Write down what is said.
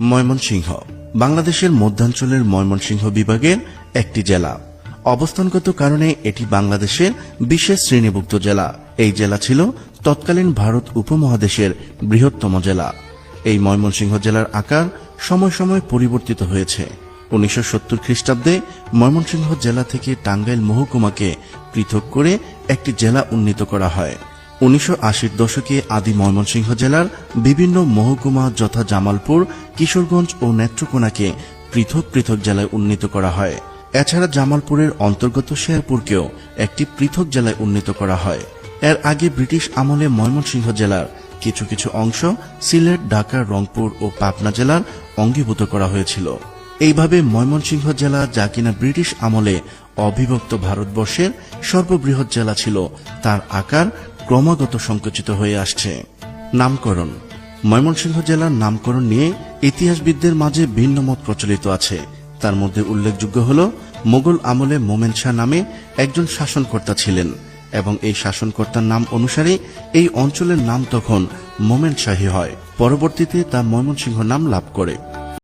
ময়মনসিংহ বাংলাদেশের মধ্যাঞ্চলের ময়মনসিংহ বিভাগের একটি জেলা। অবস্থানগত কারণে এটি বাংলাদেশের বিশেষ শ্রেণীভুক্ত জেলা। এই জেলা ছিল তৎকালীন ভারত উপমহাদেশের বৃহত্তম জেলা। এই ময়মনসিংহ জেলার আকার সময় সময় পরিবর্তিত হয়েছে। 1970 খ্রিস্টাব্দে ময়মনসিংহ জেলা থেকে টাঙ্গাইল মহকুমাকে পৃথক করে একটি জেলা উন্নীত করা হয়। 1980 দশকে আদি ময়মনসিংহ জেলার বিভিন্ন মহকুমা যথা জামালপুর, কিশোরগঞ্জ ও নেত্রকোনাকে পৃথক পৃথক জেলায় উন্নীত করা হয়। এছাড়া জামালপুরের অন্তর্গত শেরপুরকেও একটি পৃথক জেলায় উন্নীত করা হয়। এর আগে ব্রিটিশ আমলে ময়মনসিংহ জেলার কিছু কিছু অংশ সিলেট, ঢাকা, রংপুর ও পাবনা জেলার অঙ্গীভূত করা হয়েছিল। এইভাবে ময়মনসিংহ জেলা, যা কিনা ব্রিটিশ আমলে অবিভক্ত ভারতবর্ষের সর্ববৃহৎ জেলা ছিল, তার আকার ক্রমাগত সংকুচিত হয়ে আসছে। নামকরণ। ময়মনসিংহ জেলার নামকরণ নিয়ে ইতিহাসবিদদের মাঝে ভিন্ন মত প্রচলিত আছে। তার মধ্যে উল্লেখযোগ্য হল, মোগল আমলে মোমেন শাহ নামে একজন শাসনকর্তা ছিলেন এবং এই শাসনকর্তার নাম অনুসারে এই অঞ্চলের নাম তখন মোমেন শাহী হয়। পরবর্তীতে তা ময়মনসিংহ নাম লাভ করে।